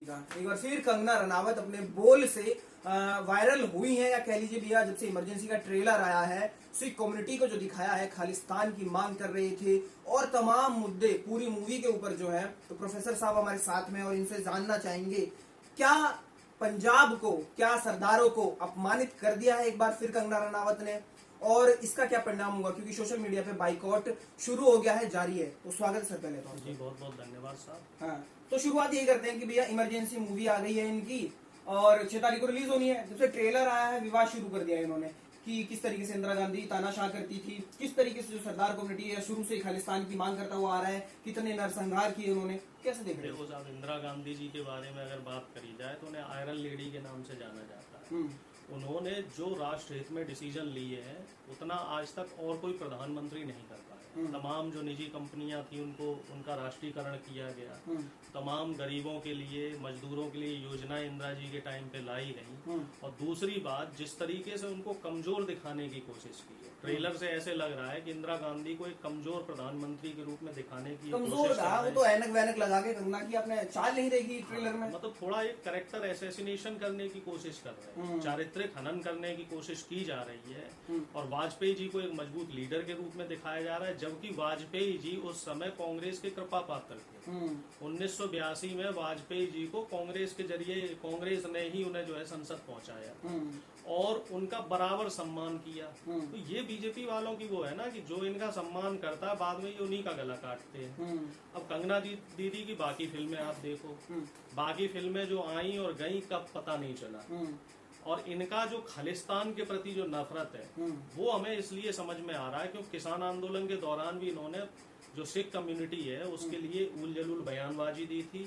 एक बार फिर कंगना रनावत अपने बोल से वायरल हुई है, या कह लीजिए भैया जब से इमरजेंसी का ट्रेलर आया है, सिख कम्युनिटी को जो दिखाया है, खालिस्तान की मांग कर रहे थे और तमाम मुद्दे पूरी मूवी के ऊपर जो है। तो प्रोफेसर साहब हमारे साथ में और इनसे जानना चाहेंगे, क्या पंजाब को, क्या सरदारों को अपमानित कर दिया है एक बार फिर कंगना रनावत ने, और इसका क्या परिणाम होगा, क्योंकि सोशल मीडिया पे बाइकआउट शुरू हो गया है, जारी है। तो स्वागत है सर पहले तो जी, बहुत बहुत धन्यवाद साहब। हाँ, तो शुरुआत यही करते हैं कि भैया इमरजेंसी मूवी आ गई है इनकी और 6 तारीख को रिलीज होनी है। जब से ट्रेलर आया है विवाद शुरू कर दिया है इन्होंने कि किस तरीके से इंदिरा गांधी तानाशाह करती थी, किस तरीके से जो सरदार कम्युनिटी है शुरू से ही खालिस्तान की मांग करता हुआ आ रहा है, कितने नरसंहार किए उन्होंने, कैसे देख रहे देखो साहब, इंदिरा गांधी जी के बारे में अगर बात करी जाए तो उन्हें आयरन लेडी के नाम से जाना जाता है। उन्होंने जो राष्ट्र हित में डिसीजन लिए हैं उतना आज तक और कोई प्रधानमंत्री नहीं कर पाया। तमाम जो निजी कंपनियां थी उनको उनका राष्ट्रीयकरण किया गया। तमाम गरीबों के लिए, मजदूरों के लिए योजनाएं इंदिरा जी के टाइम पे लाई गई। और दूसरी बात, जिस तरीके से उनको कमजोर दिखाने की कोशिश की है, ट्रेलर से ऐसे लग रहा है कि इंदिरा गांधी को एक कमजोर प्रधानमंत्री के रूप में दिखाने की कमजोर था वो तो ऐनक वैनक लगा के कंगना की आपने चाल नहीं रहेगी ट्रेलर में। मतलब थोड़ा एक कैरेक्टर एसेसिनेशन करने की कोशिश कर रहे हैं, चारित्रिक हनन करने की कोशिश की जा रही है। और वाजपेयी जी को एक मजबूत लीडर के रूप में दिखाया जा रहा है, जबकि वाजपेयी जी उस समय कांग्रेस के कृपा पात्र थे। 1982 में वाजपेयी जी को कांग्रेस के जरिए कांग्रेस ने ही उन्हें जो है संसद पहुंचाया और उनका बराबर सम्मान किया। तो ये बीजेपी वालों की वो है ना कि जो इनका सम्मान करता है बाद में ये उन्हीं का गला काटते हैं। अब कंगना जी दीदी की बाकी फिल्में आप देखो, बाकी फिल्में जो आई और गई कब पता नहीं चला। और इनका जो खालिस्तान के प्रति जो नफरत है वो हमें इसलिए समझ में आ रहा है क्योंकि किसान आंदोलन के दौरान भी इन्होंने जो सिख कम्युनिटी है उसके लिए उल जलूल बयानबाजी दी थी।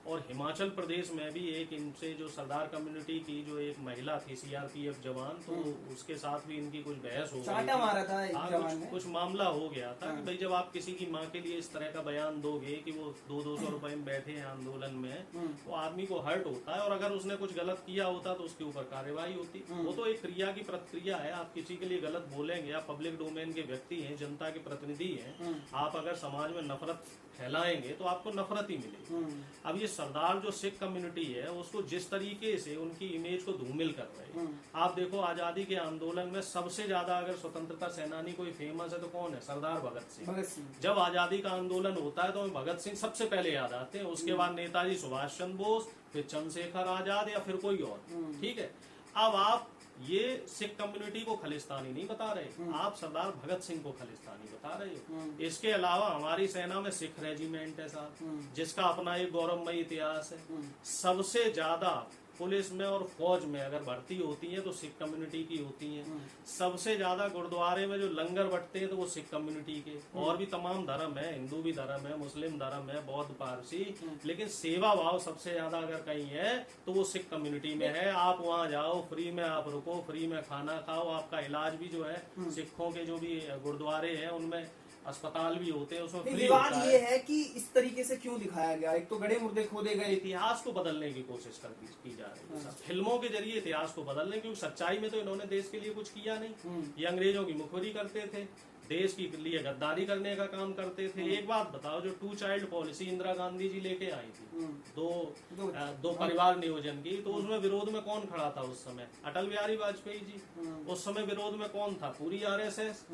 और हिमाचल प्रदेश में भी एक इनसे जो सरदार कम्युनिटी की जो एक महिला थी सीआरपीएफ जवान, तो उसके साथ भी इनकी कुछ बहस हो गई, मारा था एक जवान ने। कुछ मामला हो गया था कि भाई जब आप किसी की माँ के लिए इस तरह का बयान दोगे कि वो 200-200 रुपए में बैठे हैं आंदोलन में, तो आदमी को हर्ट होता है। और अगर उसने कुछ गलत किया होता तो उसके ऊपर कार्रवाई होती। वो तो एक क्रिया की प्रक्रिया है, आप किसी के लिए गलत बोलेंगे, आप पब्लिक डोमेन के व्यक्ति हैं, जनता के प्रतिनिधि हैं, आप अगर समाज में नफरत फैलाएंगे तो आपको नफरत ही मिलेगी। अब ये सरदार जो सिख कम्युनिटी है उसको जिस तरीके से उनकी इमेज को धूमिल कर रहे हैं, आप देखो आजादी के आंदोलन में सबसे ज्यादा अगर स्वतंत्रता सेनानी कोई फेमस है तो कौन है? सरदार भगत सिंह। जब आजादी का आंदोलन होता है तो भगत सिंह सबसे पहले याद आते हैं, उसके बाद नेताजी सुभाष चंद्र बोस, फिर चंद्रशेखर आजाद या फिर कोई और। ठीक है, अब आप ये सिख कम्युनिटी को खालिस्तानी नहीं बता रहे, आप सरदार भगत सिंह को खालिस्तानी बता रहे हो। इसके अलावा हमारी सेना में सिख रेजिमेंट है साहब, जिसका अपना एक गौरवमयी इतिहास है। सबसे ज्यादा पुलिस में और फौज में अगर भर्ती होती है तो सिख कम्युनिटी की होती है। सबसे ज्यादा गुरुद्वारे में जो लंगर बंटते हैं तो वो सिख कम्युनिटी के। और भी तमाम धर्म है, हिंदू भी धर्म है, मुस्लिम धर्म है, बौद्ध, पारसी, लेकिन सेवा भाव सबसे ज्यादा अगर कहीं है तो वो सिख कम्युनिटी में है। आप वहाँ जाओ, फ्री में आप रुको, फ्री में खाना खाओ, आपका इलाज भी जो है सिखों के जो भी गुरुद्वारे हैं उनमें अस्पताल भी होते हैं, उसमें फ्री होता है। ये है कि इस तरीके से क्यों दिखाया गया, एक तो गड़े मुर्दे खोदे गए, इतिहास को बदलने की कोशिश की जा रही है फिल्मों के जरिए इतिहास को बदलने, क्योंकि सच्चाई में तो इन्होंने देश के लिए कुछ किया नहीं। ये अंग्रेजों की मुखबिरी करते थे, देश के लिए गद्दारी करने का काम करते थे। एक बात बताओ, जो 2 चाइल्ड पॉलिसी इंदिरा गांधी जी लेके आई थी, दो परिवार नियोजन की, तो उसमें विरोध में कौन खड़ा था उस समय? अटल बिहारी वाजपेयी जी। उस समय विरोध में कौन था? पूरी आरएसएस।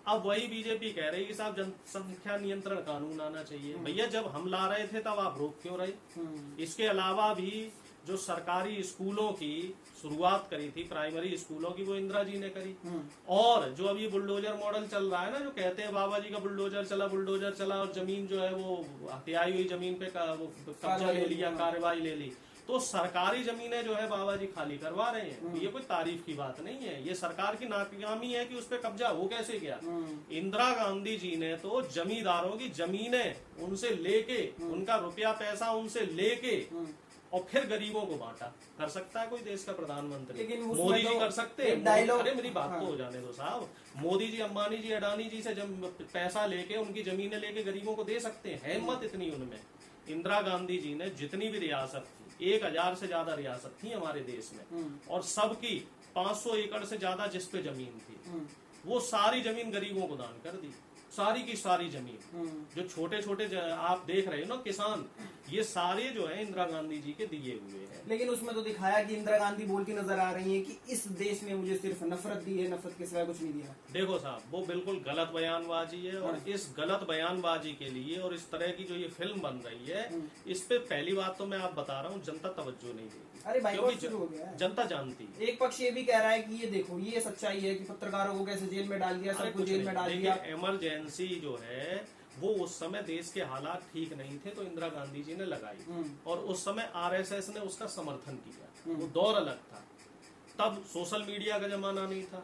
अब वही बीजेपी कह रही है साहब जनसंख्या नियंत्रण कानून आना चाहिए। भैया जब हम ला रहे थे तब आप रोक क्यों रहे? इसके अलावा भी जो सरकारी स्कूलों की शुरुआत करी थी, प्राइमरी स्कूलों की, वो इंदिरा जी ने करी। और जो अभी बुलडोजर मॉडल चल रहा है ना, जो कहते हैं बाबा जी का बुलडोजर चला और जमीन जो है वो हथियाई हुई जमीन पे वो कब्जा ले लिया, कार्रवाई ले ली, तो सरकारी जमीनें जो है बाबा जी खाली करवा रहे हैं। ये कोई तारीफ की बात नहीं है, ये सरकार की नाकामी है कि उस पर कब्जा हो कैसे गया। इंदिरा गांधी जी ने तो जमींदारों की जमीनें उनसे लेके, उनका रुपया पैसा उनसे लेके और फिर गरीबों को बांटा। कर सकता है कोई देश का प्रधानमंत्री? लेकिन मोदी जी कर सकते हैं। अरे मेरी बात तो हो जाने दो साहब। मोदी जी, अंबानी जी, अडानी जी से जब पैसा लेके, उनकी जमीनें लेके गरीबों को दे सकते हैं, हिम्मत इतनी उनमें। इंदिरा गांधी जी ने जितनी भी रियासत थी, 1000 से ज्यादा रियासत थी हमारे देश में, और सबकी 500 एकड़ से ज्यादा जिस पे जमीन थी, वो सारी जमीन गरीबों को दान कर दी, सारी की सारी जमीन। जो छोटे छोटे आप देख रहे हो ना किसान, ये सारे जो है इंदिरा गांधी जी के दिए हुए हैं। लेकिन उसमें तो दिखाया कि इंदिरा गांधी बोलती नजर आ रही है कि इस देश ने मुझे सिर्फ नफरत दी है, नफरत के सिवाय कुछ नहीं दिया। देखो साहब, वो बिल्कुल गलत बयानबाजी है, और इस गलत बयानबाजी के लिए और इस तरह की जो ये फिल्म बन रही है, इस पे पहली बात तो मैं आप बता रहा हूँ, जनता तवज्जो नहीं देगी। अरे बाइकआउट क्योंकि शुरू हो गया है। जनता जानती है। एक पक्ष ये भी कह रहा है कि ये देखो, ये सच्चाई है कि पत्रकारों को कैसे जेल में डाल दिया, अरे सबको कुछ जेल नहीं, में डाल देखिए, दिया। इमरजेंसी जो है वो उस समय देश के हालात ठीक नहीं थे, तो इंदिरा गांधी जी ने लगाई, और उस समय आरएसएस ने उसका समर्थन किया। वो दौर अलग था, तब सोशल मीडिया का जमाना नहीं था,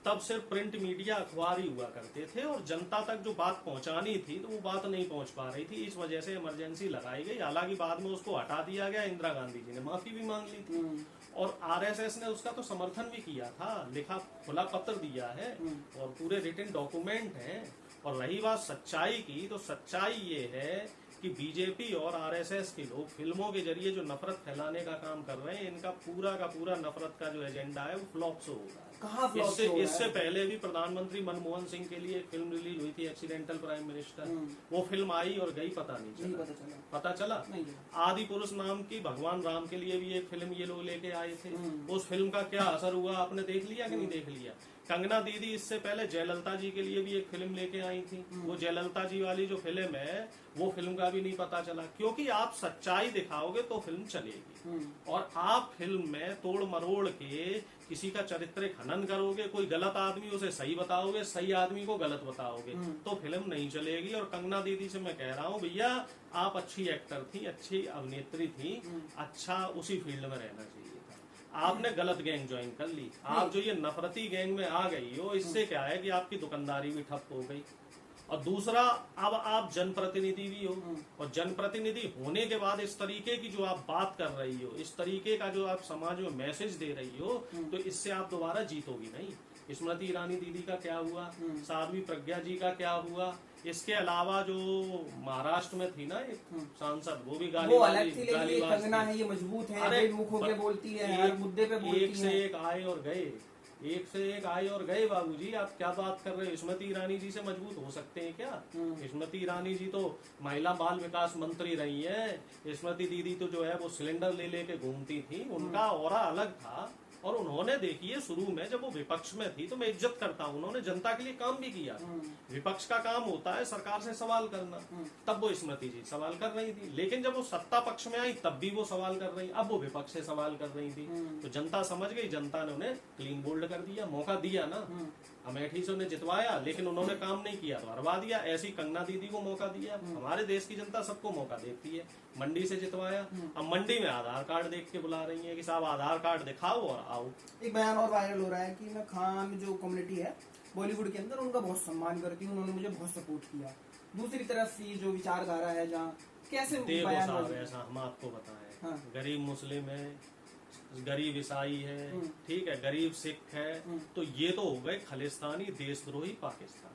तब सिर्फ प्रिंट मीडिया, अखबार ही हुआ करते थे, और जनता तक जो बात पहुंचानी थी तो वो बात नहीं पहुंच पा रही थी। इस वजह से इमरजेंसी लगाई गई। हालांकि बाद में उसको हटा दिया गया, इंदिरा गांधी जी ने माफी भी मांग ली थी, और आरएसएस ने उसका तो समर्थन भी किया था, लिखा खुला पत्र दिया है, और पूरे रिटन डॉक्यूमेंट हैं। और रही बात सच्चाई की, तो सच्चाई ये है कि बीजेपी और आरएसएस के लोग फिल्मों के जरिए जो नफरत फैलाने का काम कर रहे हैं, इनका पूरा का पूरा नफरत का जो एजेंडा है वो फ्लॉप से हो रहा है। कहाँ फ्लॉप हो रहा है? इससे पहले भी प्रधानमंत्री मनमोहन सिंह के लिए एक फिल्म रिलीज हुई थी, एक्सीडेंटल प्राइम मिनिस्टर। वो फिल्म आई और गई, पता नहीं चला। पता चला नहीं। आदि पुरुष नाम की भगवान राम के लिए भी एक फिल्म ये लोग लेके आए थे। उस फिल्म का क्या असर हुआ, आपने देख लिया कि नहीं देख लिया? कंगना दीदी इससे पहले जयललिता जी के लिए भी एक फिल्म लेके आई थी। वो जयललिता जी वाली जो फिल्म है, वो फिल्म का भी नहीं पता चला। क्योंकि आप सच्चाई दिखाओगे तो फिल्म चलेगी, और आप फिल्म में तोड़ मरोड़ के किसी का चरित्र खनन करोगे, कोई गलत आदमी उसे सही बताओगे, सही आदमी को गलत बताओगे, तो फिल्म नहीं चलेगी। और कंगना दीदी से मैं कह रहा हूँ, भैया आप अच्छी एक्टर थी, अच्छी अभिनेत्री थी, अच्छा उसी फील्ड में रहना चाहिए था। आपने गलत गैंग ज्वाइन कर ली। आप जो ये नफरती गैंग में आ गई हो, इससे क्या है कि आपकी दुकानदारी भी ठप हो गई। और दूसरा, अब आप जनप्रतिनिधि भी हो, और जनप्रतिनिधि होने के बाद इस तरीके की जो आप बात कर रही हो, इस तरीके का जो आप समाज में मैसेज दे रही हो, तो इससे आप दोबारा जीतोगी नहीं। स्मृति ईरानी दीदी का क्या हुआ, साध्वी प्रज्ञा जी का क्या हुआ, इसके अलावा जो महाराष्ट्र में थी ना एक सांसद, वो भी गालीबाज है, ये मजबूत है, अरे मुख होके बोलती है, हर मुद्दे पे बोलती है। एक से एक आए और गए, एक से एक आए और गए। बाबूजी आप क्या बात कर रहे हो? स्मृति ईरानी जी से मजबूत हो सकते हैं क्या? स्मृति ईरानी जी तो महिला बाल विकास मंत्री रही है। स्मृति दीदी तो जो है वो सिलेंडर ले लेके घूमती थी, उनका ऑरा अलग था। और उन्होंने देखिए शुरू में जब वो विपक्ष में थी, तो मैं इज्जत करता हूँ, उन्होंने जनता के लिए काम भी किया। विपक्ष का काम होता है सरकार से सवाल करना, तब वो स्मृति जी सवाल कर रही थी। लेकिन जब वो सत्ता पक्ष में आई, तब भी वो सवाल कर रही, अब वो विपक्ष से सवाल कर रही थी। तो जनता समझ गई, जनता ने उन्हें क्लीन बोल्ड कर दिया, मौका दिया ना। अमेठी से उन्हें जितवाया, लेकिन उन्होंने काम नहीं किया तो हरवा दिया। ऐसी कंगना दीदी को मौका दिया। हमारे देश की जनता सबको मौका देती है। मंडी से जितवाया, अब मंडी में आधार कार्ड देख के बुला रही है कि साहब आधार कार्ड दिखाओ और आओ। एक बयान और वायरल हो रहा है कि मैं खान जो कम्युनिटी है बॉलीवुड के अंदर, उनका बहुत सम्मान करती हूँ, उन्होंने मुझे बहुत सपोर्ट किया। दूसरी तरफ ये जो विचारधारा है, जहाँ कैसे ऐसा हम आपको बताएं, गरीब मुस्लिम है, गरीब ईसाई है, ठीक है, गरीब सिख है, तो ये तो हो गए खालिस्तानी देशद्रोही पाकिस्तान।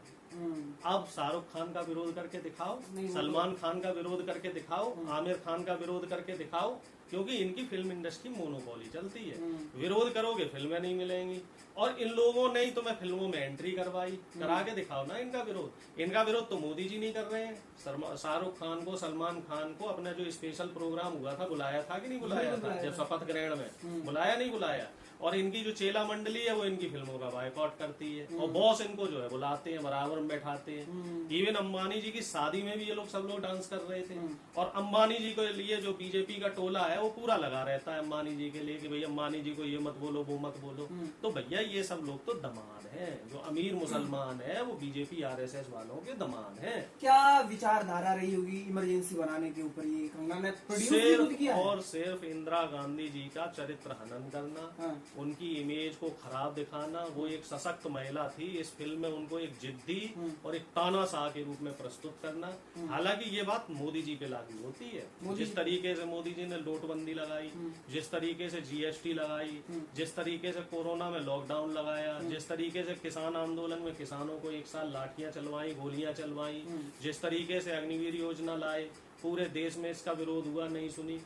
अब शाहरुख खान का विरोध करके दिखाओ, सलमान खान का विरोध करके दिखाओ, आमिर खान का विरोध करके दिखाओ, क्योंकि इनकी फिल्म इंडस्ट्री मोनोपोली चलती है। विरोध करोगे फिल्में नहीं मिलेंगी। और इन लोगों ने ही तो मैं फिल्मों में एंट्री करवाई, करा के दिखाओ ना इनका विरोध। इनका विरोध तो मोदी जी नहीं कर रहे हैं। शाहरुख खान को, सलमान खान को अपना जो स्पेशल प्रोग्राम हुआ था, बुलाया था कि नहीं बुलाया था? जब शपथ ग्रहण में बुलाया, नहीं बुलाया? और इनकी जो चेला मंडली है वो इनकी फिल्मों का बायकॉट करती है, और बॉस इनको जो है बुलाते हैं, बराबर में बैठाते हैं। इवन अंबानी जी की शादी में भी ये लोग सब लोग डांस कर रहे थे। और अंबानी जी के लिए जो बीजेपी का टोला है वो पूरा लगा रहता है अंबानी जी के लिए कि भाई अंबानी जी को ये मत बोलो, वो मत बोलो। तो भैया ये सब लोग तो दमाद हैं, जो अमीर मुसलमान है वो बीजेपी आरएसएस वालों के दमाद हैं। क्या विचारधारा रही होगी इमरजेंसी बनाने के ऊपर? ये कंगना ने प्रोड्यूस किया और सिर्फ इंदिरा गांधी जी का चरित्र हनन करना, उनकी इमेज को खराब दिखाना। वो एक सशक्त महिला थी, इस फिल्म में उनको एक जिद्दी और एक तानाशाह के रूप में प्रस्तुत करना। हालांकि ये बात मोदी जी पे लागू होती है। जिस तरीके से मोदी जी ने नोटबंदी लगाई, जिस तरीके से जीएसटी लगाई, जिस तरीके से कोरोना में लॉकडाउन लगाया, जिस तरीके से किसान आंदोलन में किसानों को 1 साल लाठियां चलवाई, गोलियां चलवाई, जिस तरीके से अग्निवीर योजना लाए, पूरे देश में इसका विरोध हुआ, नहीं सुनी।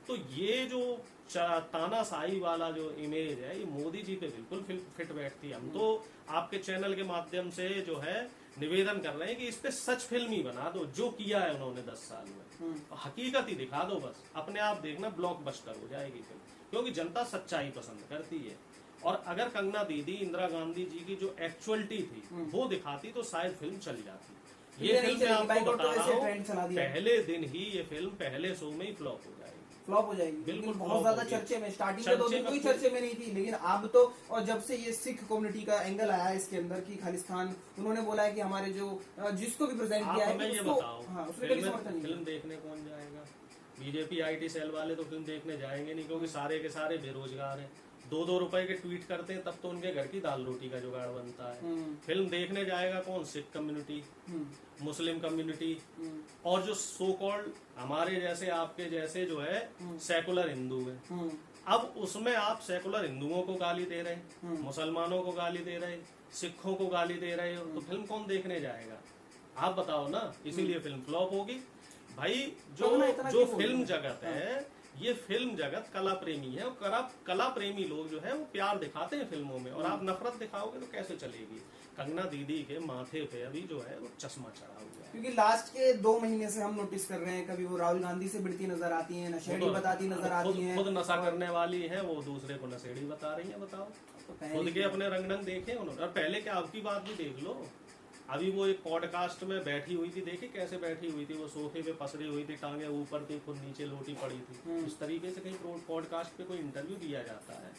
तो ये जो तानाशाही वाला जो इमेज है, ये मोदी जी पे बिल्कुल फिट बैठती है। हम तो आपके चैनल के माध्यम से जो है निवेदन कर रहे हैं कि इस पे सच फिल्म ही बना दो, जो किया है उन्होंने 10 साल में हकीकत ही दिखा दो बस। अपने आप देखना ब्लॉकबस्टर हो जाएगी फिल्म, क्योंकि जनता सच्चाई पसंद करती है। और अगर कंगना दीदी इंदिरा गांधी जी की जो एक्चुअलिटी थी वो दिखाती तो शायद फिल्म चल जाती। ये फिल्म मैं आपको बता रहा हूँ, पहले दिन ही ये फिल्म पहले शो में ही फ्लॉप हो जाएगी। फ्लॉप हो जाएगी, बिल्कुल बहुत ज्यादा चर्चे में, स्टार्टिंग में 2 दिन कोई चर्चे में नहीं थी, लेकिन अब तो, और जब से ये सिख कम्युनिटी का एंगल आया है इसके अंदर की खालिस्तान, उन्होंने बोला है कि हमारे जो जिसको भी प्रेजेंट किया है, ये बताओ फिल्म देखने कौन जाएगा? बीजेपी IT सेल वाले तो फिल्म देखने जाएंगे नहीं, क्योंकि सारे के सारे बेरोजगार हैं। 2-2 रुपए के ट्वीट करते हैं तब तो उनके घर की दाल रोटी का जुगाड़ बनता है। फिल्म देखने जाएगा कौन? सिख कम्युनिटी, मुस्लिम कम्युनिटी, और जो सो कॉल्ड हमारे जैसे आपके जैसे जो है सेकुलर हिंदू है। अब उसमें आप सेकुलर हिंदुओं को गाली दे रहे, मुसलमानों को गाली दे रहे, सिखों को गाली दे रहे हो, तो फिल्म कौन देखने जाएगा? आप बताओ ना। इसीलिए फिल्म फ्लॉप होगी भाई। जो फिल्म जगत है, ये फिल्म जगत कला प्रेमी है, और कला प्रेमी लोग जो है वो प्यार दिखाते हैं फिल्मों में, और आप नफरत दिखाओगे तो कैसे चलेगी? कंगना दीदी के माथे पे अभी जो है वो चश्मा चढ़ा हुआ है, क्योंकि लास्ट के 2 महीने से हम नोटिस कर रहे हैं, कभी वो राहुल गांधी से भिड़ती नजर आती है, नशेड़ी बताती नजर आती है, खुद नशा करने वाली है, वो दूसरे को नशेड़ी बता रही है। बताओ, खुद के अपने रंग देखे उन्होंने। और पहले क्या, आपकी बात भी देख लो, अभी वो एक पॉडकास्ट में बैठी हुई थी, देखी कैसे बैठी हुई थी? वो सोफे पे पसरी हुई थी, टांगे ऊपर थी, खुद नीचे लोटी पड़ी थी। इस तरीके से कहीं पॉडकास्ट पे कोई इंटरव्यू दिया जाता है?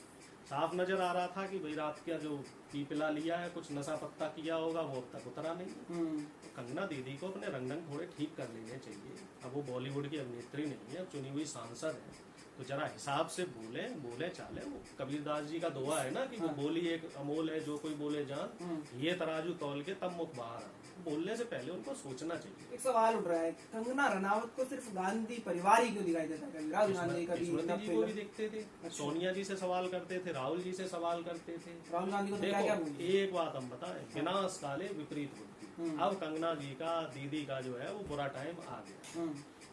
साफ नजर आ रहा था कि भाई रात का जो पीपला लिया है, कुछ नशा पत्ता किया होगा, वो अब तक उतरा नहीं। तो कंगना दीदी को अपने रंग थोड़े ठीक कर लेने चाहिए। अब वो बॉलीवुड की अभिनेत्री नहीं है, अब चुनी हुई सांसद है, तो जरा हिसाब से बोले चाले। वो कबीरदास जी का दोहा है ना कि वो बोली एक अमोल है, जो कोई बोले जान, ये तराजू तौल के तब मुख बाहर आ। बोलने से पहले उनको सोचना चाहिए। एक सवाल उठ रहा है, कंगना रनावत को सिर्फ गांधी परिवार ही क्यों दिखाई देता है? राहुल गांधी कभी स्मृति जी को भी देखते थे, सोनिया जी से सवाल करते थे, राहुल जी से सवाल करते थे। राहुल गांधी को तो क्या बोलते? एक बात हम बताएं, विनाश काले विपरीत बुद्धि। अब कंगना जी का, दीदी का जो है वो बुरा टाइम आ गया,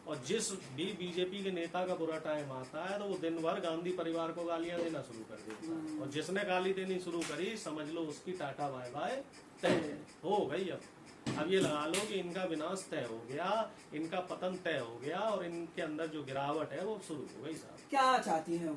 और जिस भी बीजेपी के नेता का बुरा टाइम आता है तो वो दिन भर गांधी परिवार को गालियां देना शुरू कर देता है, और जिसने गाली देनी शुरू करी समझ लो उसकी टाटा बाय बाय तय हो गई। अब ये लगा लो कि इनका विनाश तय हो गया, इनका पतन तय हो गया, और इनके अंदर जो गिरावट है वो शुरू हो गई। साहब क्या चाहती हैं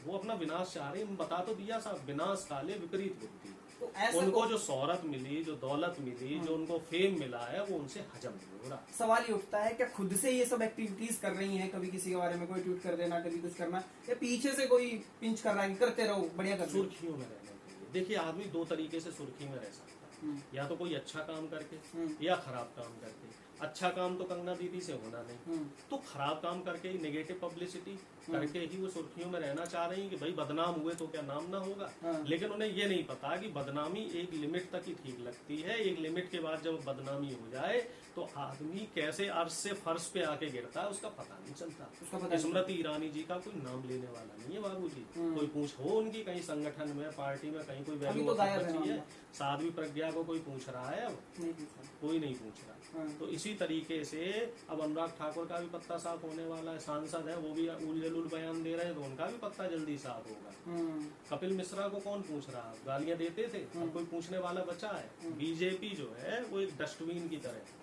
वो अपना विनाश चाह रही है। बता तो दिया साहब, विनाश काले विपरीत बुद्धि। तो उनको जो शोहरत मिली, जो दौलत मिली, जो उनको फेम मिला है, वो उनसे हजम नहीं हो रहा। सवाल ये उठता है, क्या खुद से ये सब एक्टिविटीज कर रही हैं? कभी किसी के बारे में कोई ट्वीट कर देना, कभी कुछ करना, या पीछे से कोई पिंच कर रहा है, करते रहो, बढ़िया कर। सुर्खियों में रहने के लिए देखिए, आदमी 2 तरीके से सुर्खी में रह सकता है, या तो कोई अच्छा काम करके या खराब काम करके। अच्छा काम तो कंगना दीदी से होना नहीं, तो खराब काम करके ही, नेगेटिव पब्लिसिटी करके ही वो सुर्खियों में रहना चाह रही हैं कि भाई बदनाम हुए तो क्या नाम ना होगा। लेकिन उन्हें ये नहीं पता कि बदनामी एक लिमिट तक ही ठीक लगती है। एक लिमिट के बाद जब बदनामी हो जाए तो आदमी कैसे अर्श से फर्श पे आके गिरता है उसका पता नहीं चलता। स्मृति ईरानी जी का कोई नाम लेने वाला नहीं है बाबूजी। कोई पूछ हो उनकी कहीं संगठन में, पार्टी में, कहीं कोई वैल्यू बची है? साध्वी प्रज्ञा को कोई पूछ रहा है? अब कोई नहीं पूछ रहा। तो इसी तरीके से अब अनुराग ठाकुर का भी पत्ता साफ होने वाला है, सांसद है, वो भी उल बयान दे रहे हैं, तो उनका भी पत्ता जल्दी साफ होगा। कपिल मिश्रा को कौन पूछ रहा? गालियां देते थे, अब कोई पूछने वाला बचा है? बीजेपी जो है वो एक डस्टबिन की तरह,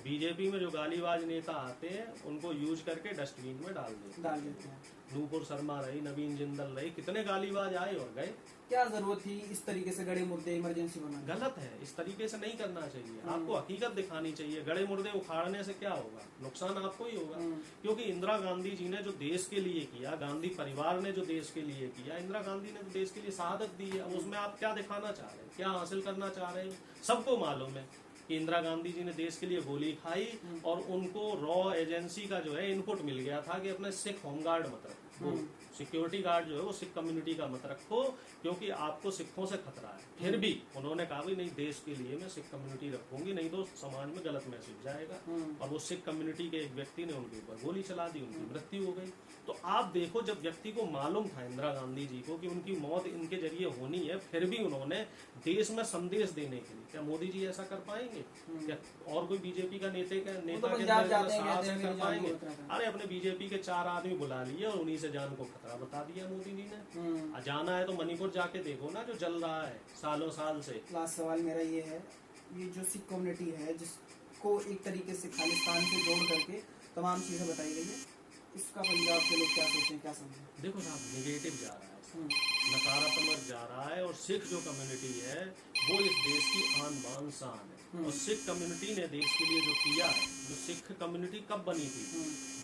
बीजेपी में जो गालीबाज नेता आते हैं उनको यूज करके डस्टबिन में डाल देते हैं। नूपुर शर्मा रही, नवीन जिंदल रही, कितने गालीबाज आए और गए। क्या जरूरत थी इस तरीके से गड़े मुर्दे इमरजेंसी बनाने? गलत है, इस तरीके से नहीं करना चाहिए। आपको हकीकत दिखानी चाहिए। गड़े मुर्दे उखाड़ने से क्या होगा? नुकसान आपको ही होगा। क्योंकि इंदिरा गांधी जी ने जो देश के लिए किया, गांधी परिवार ने जो देश के लिए किया, इंदिरा गांधी ने तो देश के लिए शहादत दी है। उसमें आप क्या दिखाना चाह रहे हैं, क्या हासिल करना चाह रहे हैं? सबको मालूम है कि इंदिरा गांधी जी ने देश के लिए गोली खाई, और उनको रॉ एजेंसी का जो है इनपुट मिल गया था कि अपने सिख होमगार्ड मत रखो, सिक्योरिटी गार्ड जो है वो सिख कम्युनिटी का मत रखो, क्योंकि आपको सिखों से खतरा है। फिर भी उन्होंने कहा भी नहीं, देश के लिए मैं सिख कम्युनिटी रखूंगी, नहीं तो समाज में गलत मैसेज जाएगा। और वो सिख कम्युनिटी के एक व्यक्ति ने उनके ऊपर गोली चला दी, उनकी मृत्यु हो गई। तो आप देखो, जब व्यक्ति को मालूम था इंदिरा गांधी जी को कि उनकी मौत इनके जरिए होनी है, फिर भी उन्होंने देश में संदेश देने के लिए, क्या मोदी जी ऐसा कर पाएंगे? क्या और कोई बीजेपी का नेता के साहस कर पाएंगे? अरे अपने बीजेपी के 4 आदमी बुला लिए और उन्हीं से जान को खतरा बता दिया मोदी जी ने। जाना है तो मणिपुर जाके देखो ना, जो जल रहा है सालों साल से। लास्ट सवाल मेरा ये है ये जो सिख कम्युनिटी है जिसको एक तरीके से खालिस्तान से जोड़ करके तमाम चीजें बताई गई है, इसका पंजाब के लोग क्या सोचें, क्या समझें? देखो साहब, निगेटिव जा रहा है, नकारात्मक जा रहा है। और सिख जो कम्युनिटी है वो इस देश की आन बान शान है। और सिख कम्युनिटी ने देश के लिए जो किया है, जो सिख कम्युनिटी कब बनी थी,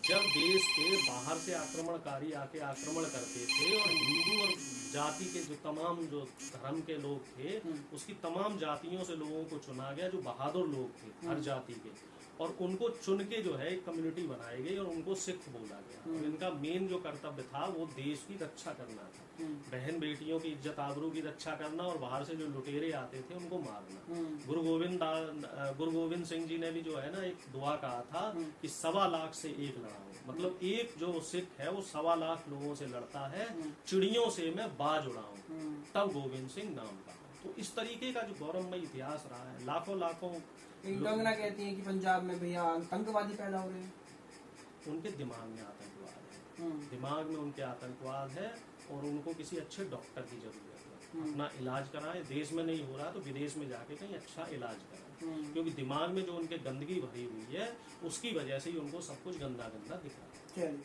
जब देश के बाहर से आक्रमणकारी आके आक्रमण करते थे और हिंदू और जाति के जो तमाम जो धर्म के लोग थे, उसकी तमाम जातियों से लोगों को चुना गया, जो बहादुर लोग थे हर जाति के, और उनको चुन के जो है एक कम्युनिटी बनाई गई और उनको सिख बोला गया। और इनका मेन जो कर्तव्य था वो देश की रक्षा करना था, बहन बेटियों की इज्जत आबरू की रक्षा करना, और बाहर से जो लुटेरे आते थे उनको मारना। गुरु गोविंद सिंह जी ने भी जो है ना एक दुआ कहा था कि 1.25 लाख से एक लड़ाऊं, मतलब एक जो सिख है वो 1.25 लाख लोगों से लड़ता है, चिड़ियों से मैं बाज उड़ाऊं, तब गोविंद सिंह नाम का। तो इस तरीके का जो गौरवमय इतिहास रहा है, लाखों लाखों कंगना कहती है कि पंजाब में भैया आतंकवादी पैदा हो रहे हैं। उनके दिमाग में आतंकवाद है, दिमाग में उनके आतंकवाद है, और उनको किसी अच्छे डॉक्टर की जरूरत है। अपना इलाज कराएं, देश में नहीं हो रहा तो विदेश में जाके कहीं अच्छा इलाज कराएं, क्योंकि दिमाग में जो उनके गंदगी भरी हुई है उसकी वजह से ही उनको सब कुछ गंदा गंदा दिख रहा है।